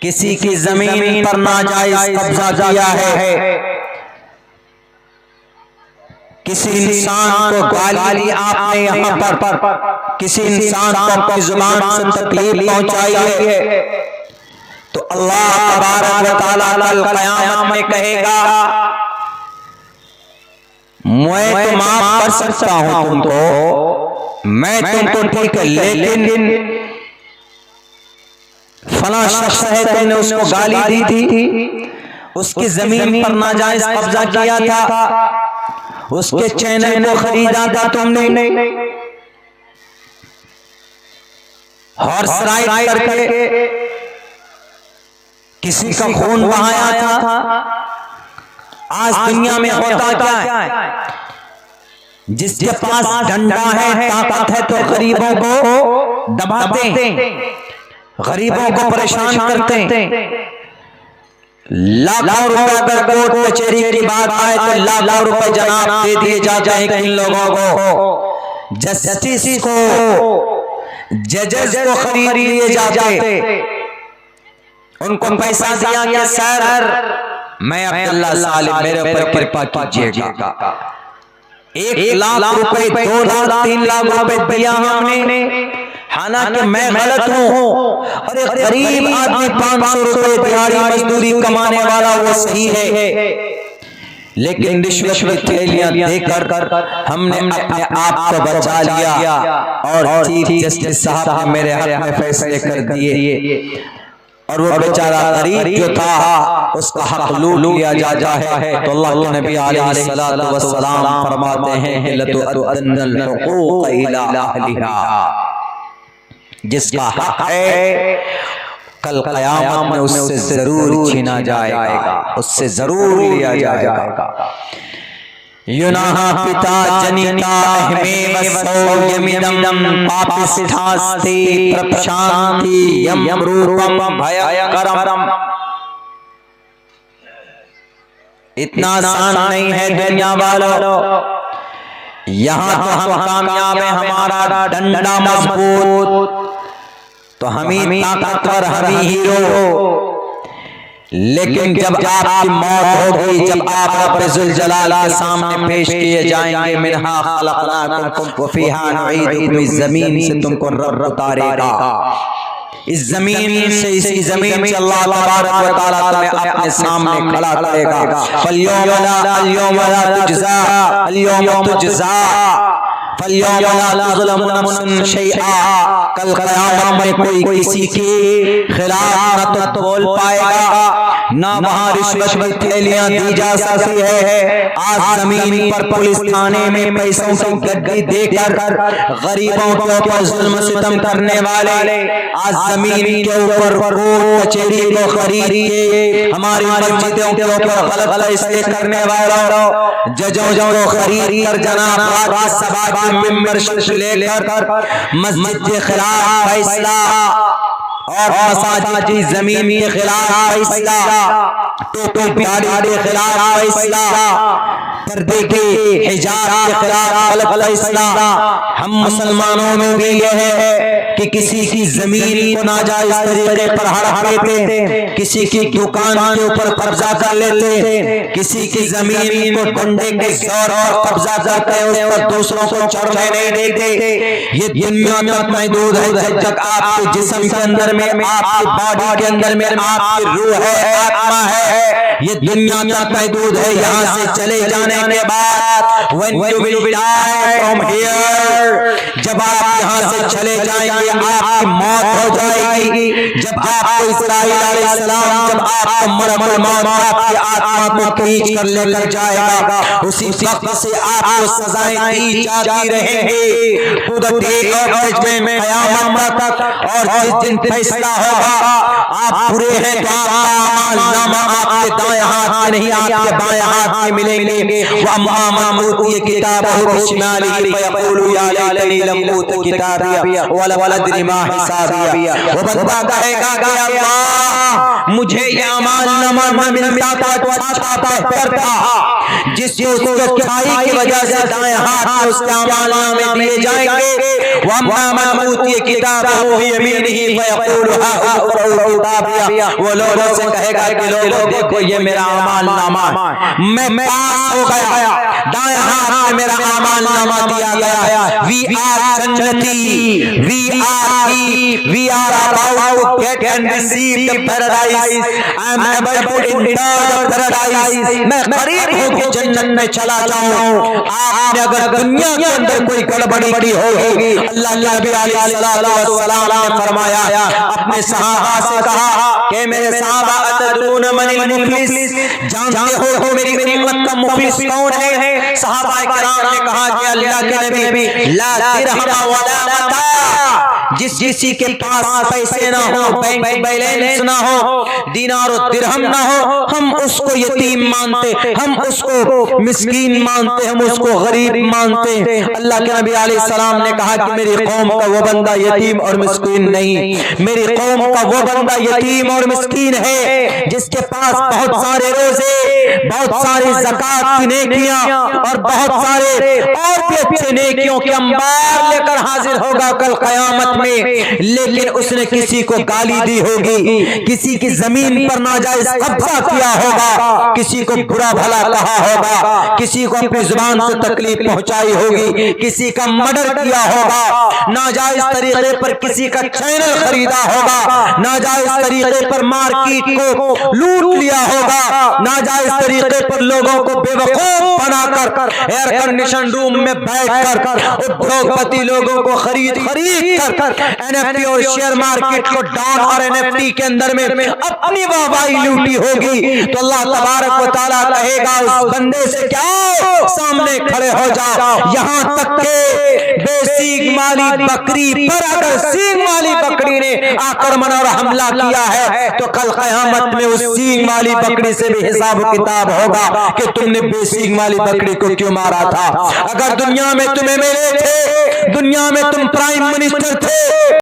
किसी की जमीन पर नाजायज कब्जा किया है, किसी इंसान को गाली आपने यहाँ पर किसी इंसान को अपनी जुबान से तकलीफ पहुंचाई है, तो अल्लाह तबारक व तआला कल क़यामत में कहेगा मैं तो माफ कर सकता हूं तुमको, मैं तुमको ठीक है, लेकिन फला शख्स है तुमने उसको गाली दी थी, उसकी जमीन पर नाजायज कब्जा किया था, उसके चैनल को खरीदा था तुमने, हॉर्स राइड करके किसी का खून बहाया था। आज दुनिया में होता क्या है, जिसके पास डंडा है, ताकत है, तो गरीबों को दबाते, गरीबों को परेशान करते। लाखों रुपए अगर कोर्ट कचहरी की बात आए तो लाखों रुपए जनाब दे दिए जाते हैं इन लोगों को, जस्टिस को, जजेस को खरीद लिए जाते, उनको पैसा दिया गया सर मैं अब्दुल्ला सालिम मेरे ऊपर कृपा कीजिएगा, 1 लाख रुपए 2 लाख 3 लाख रुपए दिया हमने, हालांकि मैं गलत हूँ, अरे गरीब आदमी 500 रुपए दिहाड़ी मजदूरी कमाने वाला वो सही है, लेकिन रिश्वत थैलियां देकर हमने अपने आप को बचा लिया और चीफ जस्टिस साहब ने मेरे हक में फैसले कर दिए, और वो बेचारा गरीब जो था उसका हक लूट लिया जाता है। तो अल्लाह के नबी अलैहिस्सलातु वस्सलाम फरमाते हैं लतुअद्दुल हुकूक इला अहलिहा, जिसका हक है कल क़यामत में उससे जरूर छीना जाएगा, उससे जरूर लिया जाएगा। युनाहा पिता जनिता अहमे वसौयमिदम पापिष्ठास्ति प्रशांति यम रूपम भयंकरम। इतना आसान नहीं है दुनिया वालों, यहाँ तो हम कामयाब है, हमारा डंडा मजबूत, तो हम ही ताकतवर, हम ही हीरो, लेकिन जब आपकी मौत होगी, जब आप रब्बे जुल जलाल के सामने पेश किए जाएंगे, मिनहा खलक़नाकुम व फीहा नुईदुकुम, इस जमीन से तुमको रब उतारेगा, इस जमीन से, इसी जमीन से अल्लाह तबारक व तआला तुम्हें अपने सामने खड़ा करेगा। फल्यौम ला तुजज़ा अल-यौम तुजज़ा फल्यौम ला तुज़लमु नफ्सुन शैआ, कल क़यामत में कोई किसी के खिलाफ न तो बोल पाएगा, ना वहाँ रिश्वत थैलियां दी जा सकती है। आज जमीन पर पुलिस थाने में पैसों की गड्डी देकर गरीबों के ऊपर जुल्म सितम करने वाले, आज जमीन के ऊपर कोर्ट कचहरी को खरीद के हमारी मस्जिदों के ऊपर गलत फैसले करने वालों, जजों को खरीद कर जनाब सभा की मेंबरशिप लेकर मस्जिद के खिलाफ फैसला और मसाजिद की जमीन के खिलाफ फैसला, टोपी बिहारी के खिलाफ फैसला, पर्दे के हिजाब के खिलाफ फैसला। हम मुसलमानों में भी यह है कि किसी की जमीन को नाजायज तरीके पर हड़प लेते, किसी की दुकान के ऊपर कब्जा कर लेते, किसी की जमीन को डंडे के जोर और कब्जा करते हैं, उस पर दूसरों को चढ़ने नहीं देते। ये दुनिया तक महदूद है, जब तक आपके जिस्म के अंदर में, आपकी बॉडी के अंदर में आपकी रूह है, आत्मा है, ये दुनिया तक महदूद है। यहाँ से चले जाने के बाद when you will die from here, जब आप यहाँ से चले जाएंगे आपकी मौत हो जाएगी। जब आपको इस्राईल अलैहिस्सलाम, जब आपको मलकुल मौत आपकी आत्मा को खींच कर लेकर जाएगा, उसी वक्त से आपको सजाएं दी जाती रहेंगी में क़यामत तक। और जिस दिन फैसला होगा आप बुरे हैं तो आपका नामा आपके दाएं हाथ में नहीं, आपके बाएं हाथ में मिलेंगे। वअम्मा किताबहु बिशिमालिही फयक़ूलु या लैतनी लम ऊत किताबिया वला अदरी मा हिसाबिया। वो बंदा कहेगा कि अल्लाह मुझे ये अमाल नामा न मिलता तो अच्छा बेहतर था। जिसको उसको खाई की वजह से दाएं हाथ में उसके अमाल नामे दिए जाएंगे। वो लोगों से कहेगा कि लोगों देखो ये मेरा अमाल नामा, मैं पास हो गया, दाएं हाथ में मेरा अमाल नामा दिया गया। वी आर जन्नती, we are about to get and receive the paradise. I am about to enter the paradise. मैं करीब हूँ कि जन्नत में चला जाऊँ। आपने अगर दुनिया के अंदर कोई गड़बड़ी होगी, अल्लाह नबी अलैहिस्सलाम ने फरमाया, अपने सहाबा से कहा कि मेरे सहाबा अतदरून मनिल मुफलिस, जानते हो मेरी उम्मत का मुफलिस कौन है? सहाबा किराम ने कहा कि अल्लाह के नबी, ला दिरहम वला मता, जिस किसी के पास पैसे ना हो, बैंक बैलेंस ना हो, दीनार और दिरहम ना हो, हम उसको यतीम मानते, हम उसको मिस्कीन मानते, हम उसको गरीब मानते। अल्लाह के नबी अलैहिस्सलाम ने कहा कि मेरी कौम का वो बंदा यतीम और मिस्कीन नहीं, मेरी कौम का वो बंदा यतीम और मिस्कीन है जिसके पास बहुत सारे रोजे, बहुत सारी ज़कात की नेकियां और बहुत सारे और भी अच्छे नेकियों के अंबार लेकर हाजिर होगा कल क़यामत में। लेकिन उसने किसी को गाली दी होगी, किसी की जमीन पर नाजायज कब्जा किया होगा, किसी को बुरा भला कहा होगा, किसी को अपनी जुबान से तकलीफ पहुंचाई होगी, किसी का मर्डर किया होगा, नाजायज तरीके पर किसी का चैनल खरीदा होगा, नाजायज तरीके पर मार्केट को लूट लिया होगा, नाजायज तरीके पर लोगों को बेवकूफ बनाकर एयर कंडीशन रूम में बैठकर उद्योगपति लोगों को खरीद कर एनएफटी और शेयर मार्केट को डाउन और एनएफटी के अंदर में अपनी वाहवाही लूटी होगी, तो अल्लाह तबारक व तआला कहेगा उस बंदे से क्या सामने खड़े हो जाओ। यहाँ तक के बेसीग वाली बकरी पर अगर सींग वाली बकरी ने आक्रमण और हमला किया है तो कल क़यामत में उस सींग वाली बकरी से भी हिसाब किताब होगा कि तुमने बेसीग वाली बकरी को क्यों मारा था। अगर दुनिया में तुम्हें मिले थे, दुनिया में तुम प्राइम मिनिस्टर थे,